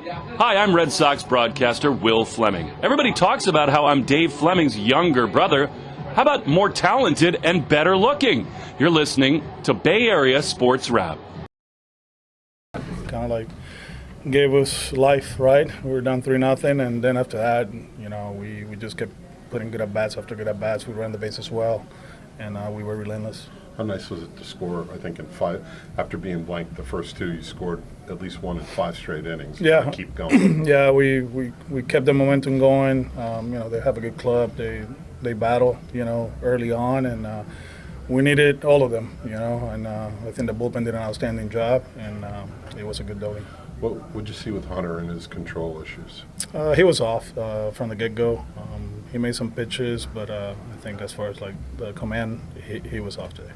Hi, I'm Red Sox broadcaster Will Fleming. Everybody talks about how I'm Dave Fleming's younger brother. How about more talented and better looking? You're listening to Bay Area Sports Wrap. Kind of like gave us life, right? We were down 3-0, and then after that, we just kept putting good at-bats after good at-bats. We ran the bases well, and we were relentless. How nice was it to score, I think, in 5, after being blanked the first 2, you scored at least 1 in 5 straight innings. Yeah. Keep going. Yeah, we kept the momentum going. They have a good club. They battle, early on, and we needed all of them, and I think the bullpen did an outstanding job, and it was a good outing. What would you see with Hunter and his control issues? He was off from the get-go. He made some pitches, but I think as far as like the command, he was off today.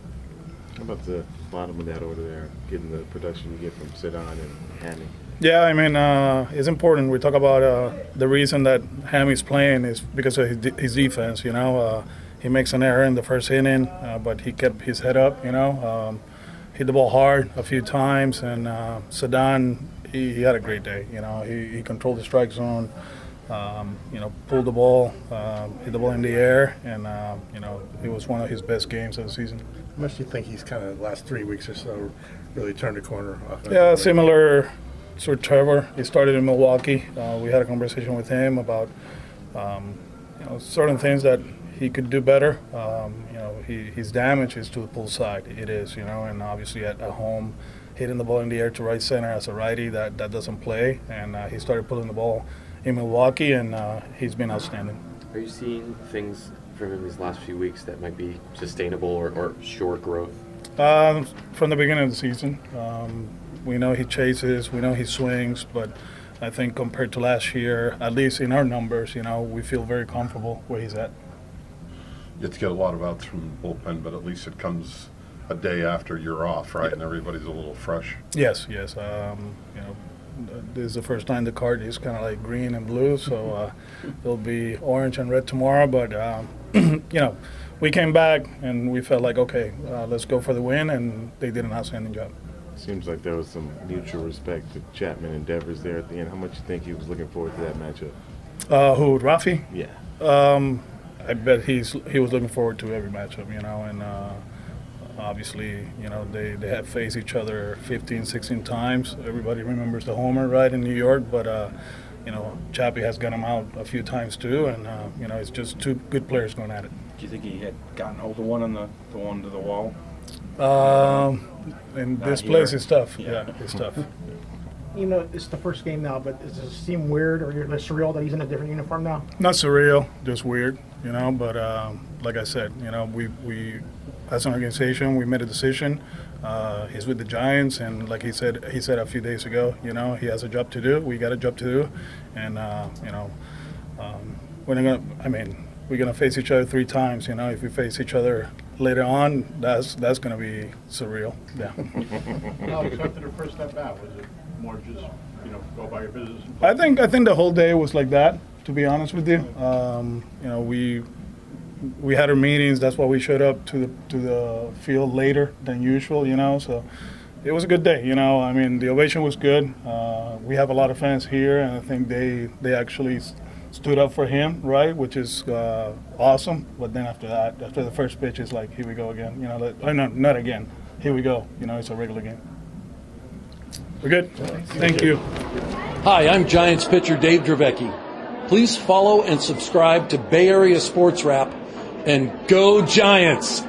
How about the bottom of that order there, getting the production you get from Sedan and Hammy? Yeah, I mean, it's important. We talk about the reason that Hammy's playing is because of his defense, He makes an error in the first inning, but he kept his head up, hit the ball hard a few times, and Sedan, he had a great day. He controlled the strike zone, pulled the ball, hit the ball in the air, and it was one of his best games of the season. How much do you think he's kind of the last 3 weeks or so really turned the corner? Yeah, similar to Trevor. He started in Milwaukee. We had a conversation with him about certain things that he could do better. His damage is to the pull side. It is, and obviously at home, hitting the ball in the air to right center as a righty, that doesn't play. And he started pulling the ball in Milwaukee, and he's been outstanding. Are you seeing things from him these last few weeks that might be sustainable or short growth? From the beginning of the season, we know he chases, we know he swings, but I think compared to last year, at least in our numbers, we feel very comfortable where he's at. You have to get a lot of outs from the bullpen, but at least it comes a day after you're off, right? Yeah. And everybody's a little fresh. Yes. This is the first time the card is kind of like green and blue, so it'll be orange and red tomorrow. But we came back and we felt like, okay, let's go for the win, and they did an outstanding job. Seems like there was some mutual respect to Chapman and Devers there at the end. How much do you think he was looking forward to that matchup? Who, Rafi? Yeah. I bet he was looking forward to every matchup, and obviously, they have faced each other 15, 16 times. Everybody remembers the homer, right, in New York, but, Chappie has got him out a few times too, and, it's just two good players going at it. Do you think he had gotten hold of one on the one to the wall? In this place, it's tough. Yeah, it's tough. It's the first game now, but does it seem weird or surreal that he's in a different uniform now? Not surreal, just weird, but like I said, we as an organization, we made a decision. He's with the Giants, and like he said a few days ago, he has a job to do. We got a job to do, and we're gonna face each other 3 times. If we face each other later on, that's gonna be surreal. Yeah. Alex, after the first at bat, was it more just go by your business? I think the whole day was like that. To be honest with you, we had our meetings. That's why we showed up to the field later than usual. So it was a good day. The ovation was good. We have a lot of fans here, and I think they actually stood up for him, right, which is awesome. But then after the first pitch, it's like, here we go again. Not again. Here we go. It's a regular game. We're good. Thank you. Hi, I'm Giants pitcher Dave Dravecki. Please follow and subscribe to Bay Area Sports Wrap, and go Giants!